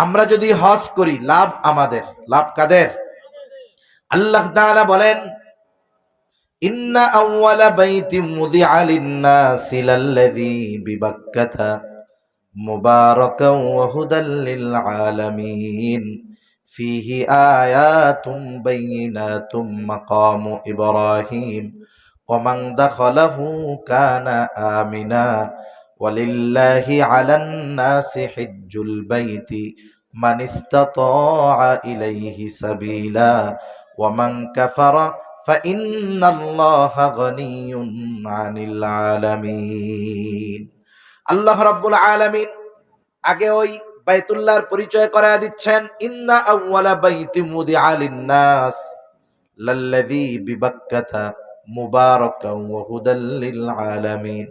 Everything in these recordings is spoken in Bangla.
আমরা যদি হজ করি লাভ আমাদের, লাভ কাদের? আল্লাহ তাআলা বলেন ইন্না আউওয়ালা বাইতিম মুদিআ লিন-নাসি লাল্লাযী বিবাক্কাতা মুবারাকান ওয়া হুদাল লিল আলামিন ফীহি আয়াতুম বাইয়িনাতুম মাকামু ইব্রাহিম ওয়া মান দাখালাহু কানা আমিনা ওয়ালিল্লাহি আলান নাসি হিজ্জুল বাইতি মান ইসতাতাআ ইলাইহি সাবিলা ওয়া মান কাফারা ফাইন্নাল্লাহা গনিয়্যুন আনিল আলামিন। আল্লাহ রাব্বুল আলামিন আগে ওই বাইতুল্লাহর পরিচয় করায়া দিচ্ছেন। ইন্না আউওয়ালা বাইতিম মুদিআ লিন-নাস লাল্লাযী বিবাক্কাতা মুবারাকান ওয়া হুদাল লিল আলামিন।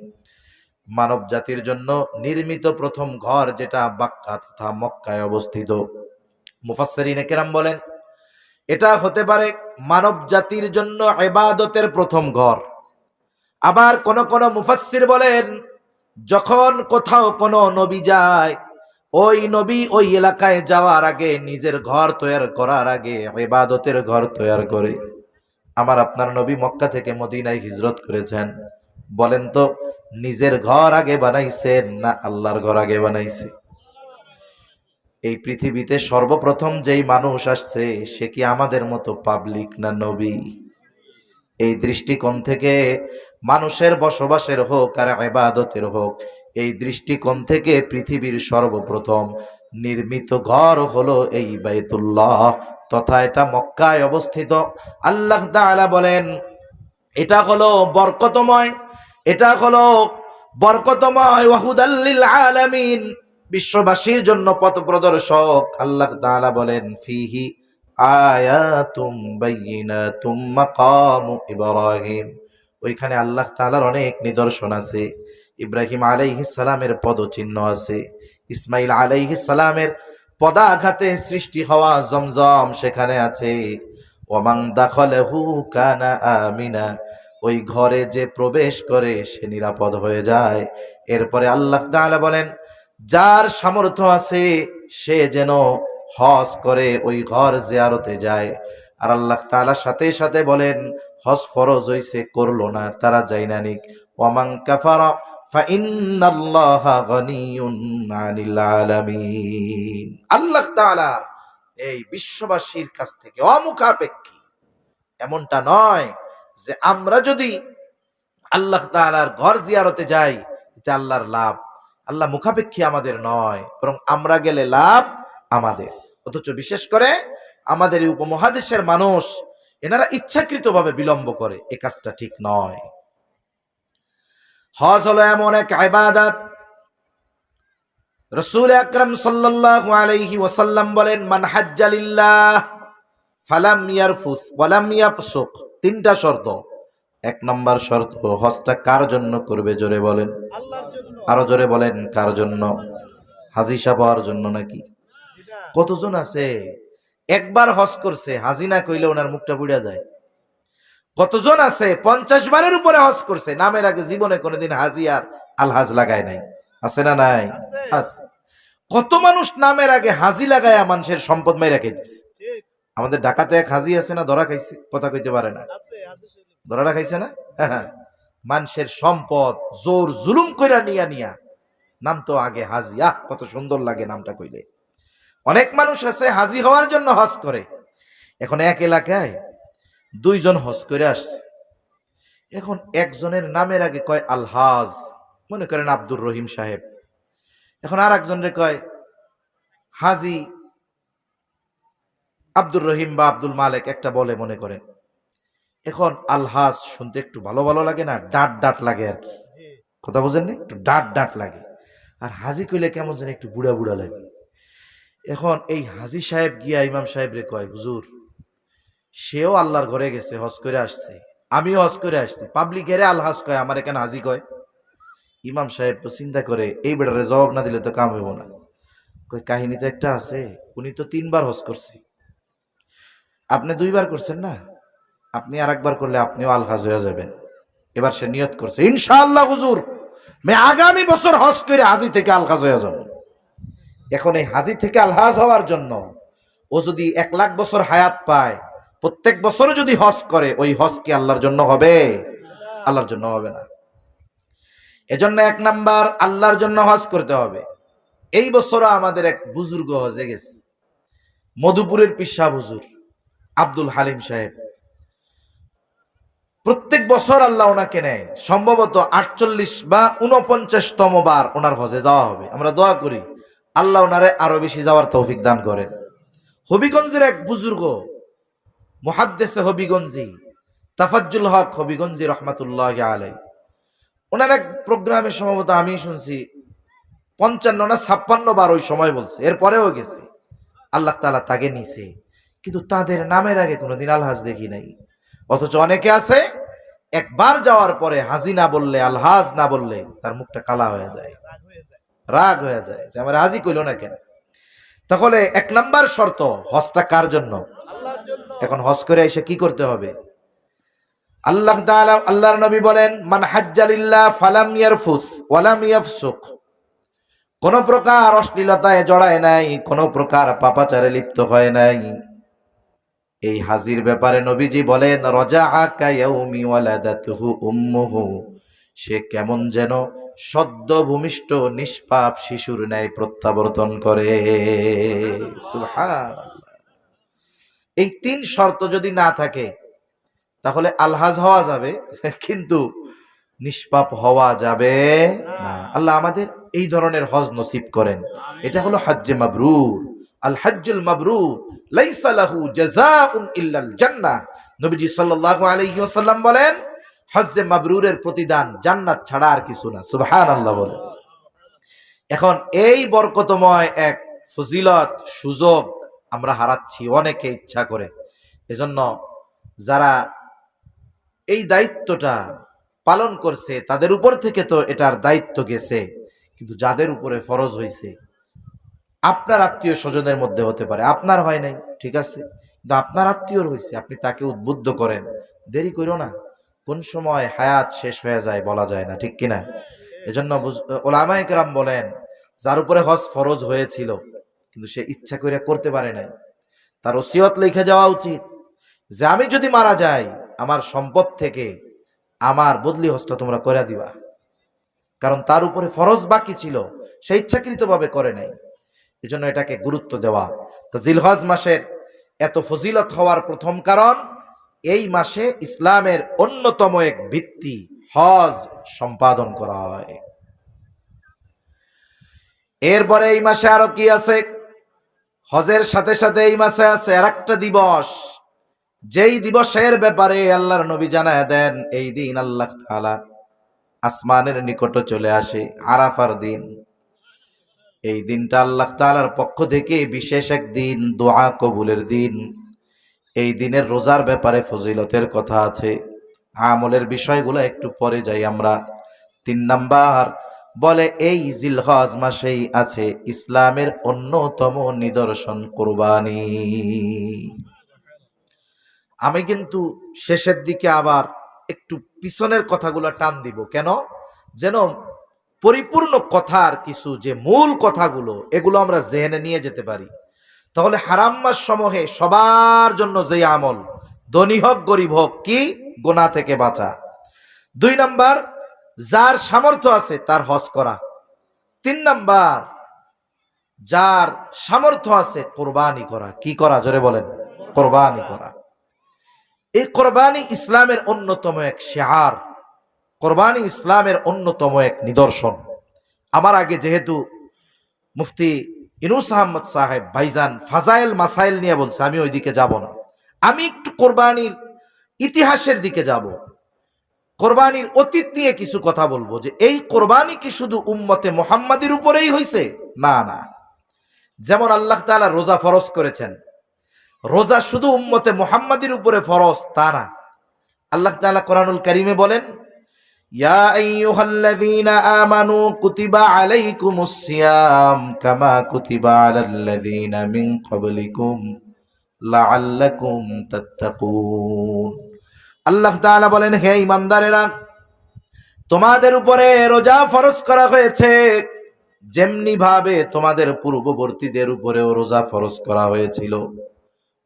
মানব জাতির জন্য নির্মিত প্রথম ঘর যেটা বাক্কা তথা মক্কায় অবস্থিত। মুফাসসিরিনে কেরাম বলেন এটা হতে পারে মানব জাতির জন্য ইবাদতের প্রথম ঘর। আবার কোন কোন মুফাসসির বলেন যখন কোথাও কোনো নবী যায়, ওই নবী ওই এলাকায় যাওয়ার আগে নিজের ঘর তৈরি করার আগে ইবাদতের ঘর তৈরি করে। আমার আপনার নবী মক্কা থেকে মদিনায় হিজরত করেছেন, বলেন তো নিজের ঘর আগে বানাইছেন না আল্লাহর ঘর আগে বানাইছে? এই পৃথিবীতে সর্বপ্রথম যেই মানুষ আসছে সে কি আমাদের মতো পাবলিক না নবী? এই দৃষ্টিকোণ থেকে মানুষের বসবাসের হোক আর ইবাদতের হোক, এই দৃষ্টিকোণ থেকে পৃথিবীর সর্বপ্রথম নির্মিত ঘর হলো এই বাইতুল্লাহ, তথা এটা মক্কায় অবস্থিত। আল্লাহ তাআলা বলেন এটা হলো বরকতময়, এটা হলো বরকতময় ওয়া হুদাল লিল আলামিন, বিশ্ববাসীর জন্য পথ প্রদর্শক। আল্লাহ তাআলা বলেন ফিহি আয়াতুম বাইয়িনাতুম মাকামু ইব্রাহিম, ওইখানে আল্লাহ তাআলার অনেক নিদর্শন আছে। ইব্রাহিম আলাইহিস সালামের পদচিহ্ন আছে, ইসমাইল আলাইহিস সালামের পদাঘাতে সৃষ্টি হওয়া জমজম সেখানে আছে। ওয়া মান দাখালাহু কানা আমিনা, ওই ঘরে যে প্রবেশ করে সে নিরাপদ হয়ে যায়। এরপরে আল্লাহ তাআলা বলেন যার সামর্থ্য আছে সে যেন হজ করে ওই ঘর জিয়ারতে যায়। আর আল্লাহ তাআলা সাথে সাথে বলেন হজ ফরজ হইছে করলো না তারা যায় না নিক। ওয়া মান কাফারা ফাইন্নাল্লাহা গনিয়্যুন আনিল আলামিন। আল্লাহ তাআলা এই বিশ্ববাসীর কাছ থেকে অমুখাপেক্ষী। এমনটা নয় যে আমরা যদি আল্লাহ তাআলার ঘর জিয়ারতে যাই এতে আল্লাহর লাভ, আল্লাহ মুখাপেক্ষী আমাদের নয়, বরং আমরা গেলে লাভ আমাদের। অথচ বিশেষ করে আমাদের এই উপমহাদেশের মানুষ এনারা ইচ্ছাকৃতভাবে বিলম্ব করে, এই কাজটা ঠিক নয়। হজ হলো এমন এক ইবাদত, রাসূল আকরাম সাল্লাল্লাহু আলাইহি ওয়াসাল্লাম বলেন মান হাজ্জা লিল্লাহ ফালাম ইয়ারফুস ওয়ালাম ইয়াফসুক। তিনটা শর্ত। এক নম্বর শর্ত হজটা কার জন্য করবে? জোরে বলেন। আল্লাহর জন্য। আরো জোরে বলেন কার জন্য? হাজী সাহেব হওয়ার জন্য নাকি? কতজন আছে একবার হজ করছে হাজী না কইলে ওনার মুখটা পুড়া যায়? কতজন আছে 50 বারের উপরে হজ করছে, নামের আগে জীবনে কোনোদিন হাজী আর আলহাজ লাগায় নাই? আছে না নাই? আছে। কত মানুষ নামের আগে হাজী লাগায়া মানুষের সম্পদ মাইরা খাইতেছে। আমাদের ঢাকাতে এক হাজী আছে না, ধরা খাইছে, কথা কইতে পারে না, ধরাটা খাইছে না? মানুষের সম্পদ জোর জুলুম কইরা নিয়া নিয়া, নাম তো আগে হাজী, কত সুন্দর লাগে নামটা কইলে। অনেক মানুষ আছে হাজী হওয়ার জন্য হজ করে। এখন এক এলাকায় 2 জন হজ করে আসছে, এখন একজনের নামের আগে কয় আলহাজ, মনে করেন আব্দুর রহিম সাহেব, এখন আর একজনের কয় হাজী আব্দুর রহিম বা আব্দুল মালেক, একটা বলে মনে করেন। এখন আলহাজ শুনতে একটু ভালো ভালো লাগে না, ডাট ডাট লাগে আর কি, কথা বুঝেননি? একটু ডাট ডাট লাগে। আর হাজী কইলে কেমন যেন একটু বুড়া বুড়া লাগে। এখন এই হাজী সাহেব গিয়া ইমাম সাহেব রে কয় হুজুর, সেও আল্লাহর ঘরে গেছে, হজ করে আসছে, আমিও হজ করে আসছি, পাবলিক এরে আলহাজ কয়, আমার এখানে হাজী কয়। ইমাম সাহেব তো চিন্তা করে এই বেটারে জবাব না দিলে তো কাম হইব না। কয় কাহিনী তো একটা আছে, উনি তো 3 বার হজ করছে, আপনি 2 বার করছেন না, আপনি আর একবার করলে আপনিও আলহাজ হয়ে যাবেন। এবার সে নিয়ত করছে ইনশাআল্লাহ হুজুর আমি আগামী বছর হজ করে হাজী থেকে আলহাজ হয়ে যাব। এখন এই হাজি থেকে আলহাজ হওয়ার জন্য ও যদি 1,00,000 বছর হায়াত পায়, প্রত্যেক বছর যদি হজ করে, ওই হজ কি আল্লাহর জন্য হবে? আল্লাহর জন্য হবে না। এজন্য 1 নাম্বার আল্লাহর জন্য হজ করতে হবে। এই বছরও আমাদের এক বুজুর্গ হজে গেছে, মধুপুরের পিসা হুজুর আব্দুল হালিম সাহেব। প্রত্যেক বছর আল্লাহ ওনাকে নেয়, সম্ভবত 48 বা 49তম বার ওনার হজে যাওয়া হবে। আমরা দোয়া করি আল্লাহ ওনারে আরো বেশি যাওয়ার তৌফিক দান করেন। হবিগঞ্জের এক বুজুর্গ মুহাদ্দিসে হবিগঞ্জি তাফাজ্জুল হক হবিগঞ্জি রহমাতুল্লাহি আলাইহি, ওনার এক প্রোগ্রামে সম্ভবত আমি শুনছি 55 না 56 বার ওই সময় বলছে, এরপরেও গেছে। আল্লাহ তাআলা তাকে নিছে, কিন্তু তাদের নামের আগে কোনোদিন আলহাজ দেখি নাই। অথচ অনেকে আছে একবার যাওয়ার পরে হাজি না বললে, আলহাজ না বললে তার মুখটা কালা হয়ে যায়, রাগ হয়ে যায় যে আমার হাজি কইল না কেন। তাহলে 1 নাম্বার শর্ত, হজটা কার জন্য? আল্লাহর জন্য। এখন হজ করে এসে কি করতে হবে? আল্লাহ তাআলা, আল্লাহর নবী বলেন, মান হাজ্জা লিল্লাহ ফালাম ইয়ারফুস ওয়ালাম ইয়াফসুক, কোন প্রকার অশ্লীলতায় জড়ায় নাই, কোন প্রকার পাপাচারে লিপ্ত হয় নাই। এই হাজির ব্যাপারে নবীজি বলেন, রাজাআ কায়াউমি ওয়ালাদাতুহু উম্মুহু, সে কেমন যেন সদ্য ভূমিষ্ঠ নিষ্পাপ শিশুর ন্যায় প্রত্যাবর্তন করে। সুবহানাল্লাহ। এই 3 শর্ত যদি না থাকে তাহলে আলহাজ হওয়া যাবে, কিন্তু নিষ্পাপ হওয়া যাবে না। আল্লাহ আমাদের এই ধরনের হজ নসিব করেন। এটা হলো হজ্জে মাবরুর। আল হজ্জুল মাবরুর লাইসা লাহু জাযাউন ইল্লাল জান্নাহ। নবীজি সাল্লাল্লাহু আলাইহি ওয়াসাল্লাম বলেন, হজ্জে মাবরুরের প্রতিদান জান্নাত ছাড়া আর কিছু না। সুবহানাল্লাহ বলেন। এখন এই বরকতময় এক ফজিলত সুযোগ আমরা হারাচ্ছি অনেকে ইচ্ছা করে। এজন্য যারা এই দায়িত্বটা পালন করছে তাদের উপর থেকে তো এটার দায়িত্ব গেছে, কিন্তু যাদের উপরে ফরজ হয়েছে, আপনার আত্মীয় স্বজনের মধ্যে হতে পারে, আপনার হয় নাই, ঠিক আছে, কিন্তু আপনার আত্মীয়র হয়েছে, আপনি তাকে উদ্বুদ্ধ করেন, দেরি করো না, কোন সময় হায়াত শেষ হয়ে যায় বলা যায় না, ঠিক কিনা? এজন্য উলামায়ে কেরাম বলেন, যার উপরে হজ ফরজ হয়েছিল কিন্তু সে ইচ্ছা করে করতে পারে নাই, তার ওসিয়ত লিখে যাওয়া উচিত যে আমি যদি মারা যাই আমার সম্পদ থেকে আমার বদলি হজটা তোমরা করে দিবা, কারণ তার উপরে ফরজ বাকি ছিল, সে ইচ্ছাকৃতভাবে করে নাই। এজন্য এটাকে গুরুত্ব দেওয়া। তো জিলহজ মাসের এত ফজিলত হওয়ার প্রথম কারণ, এই মাসে ইসলামের অন্যতম এক ভিত্তি হজ সম্পাদন করা হয়। এরপরে এই মাসে আরো কি আছে? হজের সাথে সাথে এই মাসে আছে আরেকটা দিবস, যেই দিবসের ব্যাপারে আল্লাহর নবী জানায় দেন, এই দিন আল্লাহ তাআলা আসমানের নিকটে চলে আসে, আরাফার দিন। এই দিনটা আল্লাহ তাআলার পক্ষ থেকে বিশেষ এক দিন, দোয়া কবুলের দিন। এই দিনের রোজার ব্যাপারে ফজিলতের কথা আছে, আমলের বিষয়গুলো একটু পরে যাই আমরা। 3 নাম্বার বলে, এই জিলহজ মাসেই আছে ইসলামের অন্যতম নিদর্শন কুরবানি। আমি কিন্তু শেষের দিকে আবার একটু পিছনের কথাগুলো টান দিব, কেন? যেন পরিপূর্ণ কথার কিছু যে মূল কথাগুলো, এগুলো আমরা জেনে নিয়ে যেতে পারি। তাহলে হারাম মাস সমূহে সবার জন্য যে আমল, ধনী হোক গরিব হোক, কি? গুনাহ থেকে বাঁচা। 2 নাম্বার, যার সামর্থ্য আছে তার হজ করা। 3 নাম্বার, যার সামর্থ্য আছে কোরবানি করা। কি করা? জোরে বলেন। কোরবানি করা। এই কোরবানি ইসলামের অন্যতম এক শিআর, কোরবানি ইসলামের অন্যতম এক নিদর্শন। আমার আগে যেহেতু মুফতি ইউনূস আহমদ সাহেব ভাইজান ফাজাইল মাসাইল নিয়ে বলছে, আমি ওই দিকে যাব না। আমি একটু কোরবানির ইতিহাসের দিকে যাব, কোরবানির অতীত নিয়ে কিছু কথা বলবো, যে এই কোরবানি কি শুধু উম্মতে মুহাম্মাদির উপরেই হইছে? না না। যেমন আল্লাহ তাআলা রোজা ফরজ করেছেন, রোজা শুধু উম্মতে মুহাম্মাদির উপরে ফরজ তা না। আল্লাহ তাআলা কোরআনুল কারীমে বলেন, ইয়া আইয়ুহাল্লাযীনা আমানু কুতিবা আলাইকুমুস সিয়াম কামা কুতিবা আলাল্লাযীনা মিন ক্বাবলিকুম লাআল্লাকুম তাত্তাকুন। আল্লাহ তাআলা বলেন, হে ঈমানদারেরা, তোমাদের উপরে রোজা ফরজ করা হয়েছে যেমনি ভাবে তোমাদের পূর্ববর্তীদের উপরেও রোজা ফরজ করা হয়েছিল,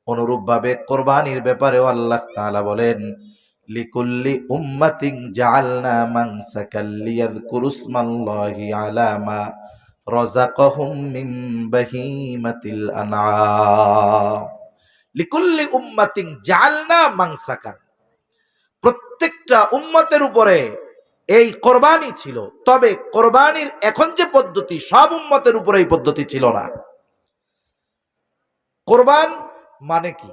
অনুরূপ ভাবে কোরবানির ব্যাপারেও আল্লাহ তাআলা বলেন, লিকুল্লি উম্মাতিন জাআলনা মানসাকাল লিয়াযকুরুসমাল্লাহি আলা মা রাযাকাহুম মিন বাহিমাতিল আনআম। লিকুল্লি উম্মাতিন জাআলনা মানসাকান, প্রত্যেকটা উম্মতের উপরে এই কোরবানি ছিল, তবে কোরবানির এখন যে পদ্ধতি সব উম্মতের উপরে এই পদ্ধতি ছিল না। কোরবান মানে কি?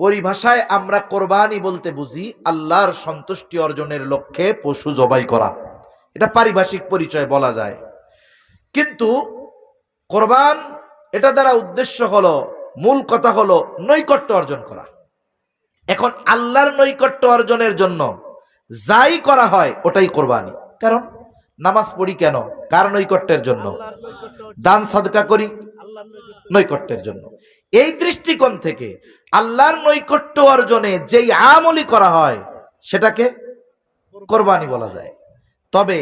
পরিভাষায় আমরা কোরবানি বলতে বুঝি আল্লাহর সন্তুষ্টি অর্জনের লক্ষ্যে পশু জবাই করা, এটা পারিভাষিক পরিচয় বলা যায়। কিন্তু কোরবান এটা দ্বারা উদ্দেশ্য হলো, মূল কথা হলো নৈকট্য অর্জন করা। এখন আল্লাহর নৈকট্য অর্জনের জন্য যাই করা হয় ওটাই কোরবানি। কারণ নামাজ পড়ি কেন? কার নৈকট্যের জন্য। দান সাদকা করি নৈকট্যের জন্য। এই দৃষ্টিকোণ থেকে আল্লাহর নৈকট্য অর্জনে যেই আমলই করা হয় সেটাকে কোরবানি বলা যায়। তবে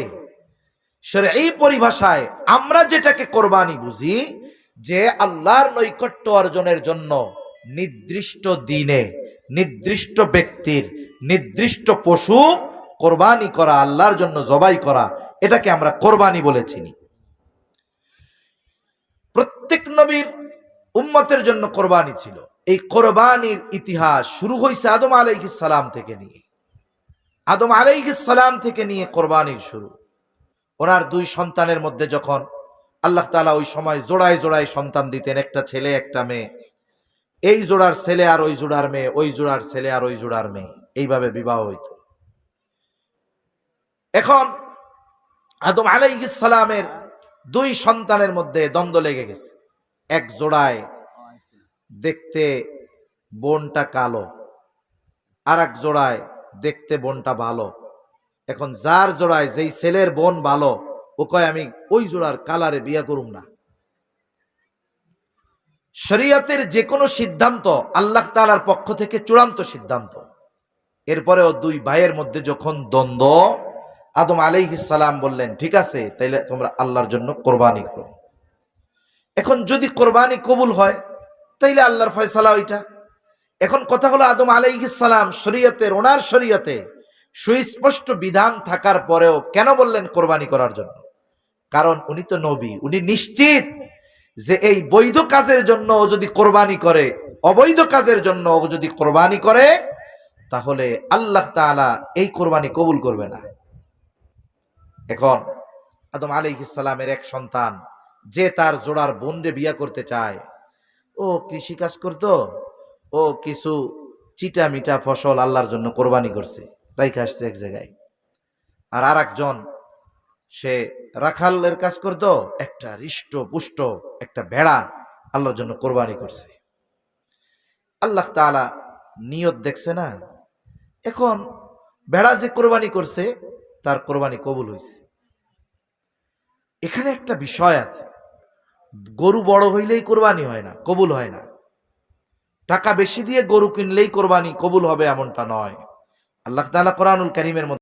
এই পরিভাষায় আমরা যেটাকে কোরবানি বুঝি, যে আল্লাহর নৈকট্য অর্জনের জন্য নির্দিষ্ট দিনে নির্দিষ্ট ব্যক্তির নির্দিষ্ট পশু কোরবানি করা, আল্লাহর জন্য জবাই করা, এটাকে আমরা কোরবানি বলে চিনি। প্রত্যেক নবীর উম্মতের জন্য কোরবানি ছিল। এই কোরবানির ইতিহাস শুরু হয়েছে আদম আলাইহিস সালাম থেকে নিয়ে। আদম আলাইহিস সালাম থেকে নিয়ে কোরবানির শুরু। ওনার দুই সন্তানের মধ্যে যখন আল্লাহ তাআলা ওই সময় জোড়ায় জোড়ায় সন্তান দিতেন, একটা ছেলে একটা মেয়ে, এই জোড়ার ছেলে আর ওই জোড়ার মেয়ে, ওই জোড়ার ছেলে আর ওই জোড়ার মেয়ে, এইভাবে বিবাহ হইত। এখন আদম আলাইহিস সালামের দুই সন্তানের মধ্যে দ্বন্দ্ব লেগে গেছে। এক জোড়ায় দেখতে বোনটা কালো, আর এক জোড়ায় দেখতে বোনটা ভালো। এখন যার জোড়ায় যেই ছেলের বোন ভালো, ও কয় আমি ওই জোড়ার কালারে বিয়ে করুম না। শরীয়তের যে কোনো সিদ্ধান্ত আল্লাহ তাআলার পক্ষ থেকে চূড়ান্ত সিদ্ধান্ত। এরপরেও দুই ভাইয়ের মধ্যে যখন দ্বন্দ্ব, আদম আলাইহিস সালাম বললেন, ঠিক আছে তাইলে তোমরা আল্লাহর জন্য কোরবানি করো। এখন যদি কোরবানি কবুল হয় তাইলে আল্লাহর ফয়সালা ওইটা। এখন কথা হলো, আদম আলাইহিস সালাম শরীয়তের, ওনার শরীয়তে সুস্পষ্ট বিধান থাকার পরেও কেন বললেন কোরবানি করার জন্য? কারণ উনি তো নবী, উনি নিশ্চিত যে এই বৈধ কাজের জন্য ও যদি কোরবানি করে, অবৈধ কাজের জন্য ও যদি কোরবানি করে, তাহলে আল্লাহ তাআলা এই কোরবানি কবুল করবে না। এখন আদম আলাইহিস সালামের এক সন্তান, যে তার জোড়ার বোনরে বিয়ে করতে চায়, ও কৃষি কাজ করতো, ও কিছু চিটা মিটা ফসল আল্লাহর জন্য কোরবানি করছে, রাইখে আসছে এক জায়গায়। আর আরেকজন, সে রাখালের কাজ করতো, একটা হৃষ্ট পুষ্ট একটা ভেড়া আল্লাহর জন্য কোরবানি করছে। আল্লাহ তাআলা নিয়ত দেখছে না। এখন ভেড়া যে কোরবানি করছে তার কোরবানি কবুল হয়েছে। এখানে একটা বিষয় আছে, গরু বড় হইলেই কোরবানি হয় না, কবুল হয় না। টাকা বেশি দিয়ে গরু কিনলেই কোরবানি কবুল হবে এমনটা নয়। আল্লাহ তাআলা কোরআনুল কারীমের মধ্যে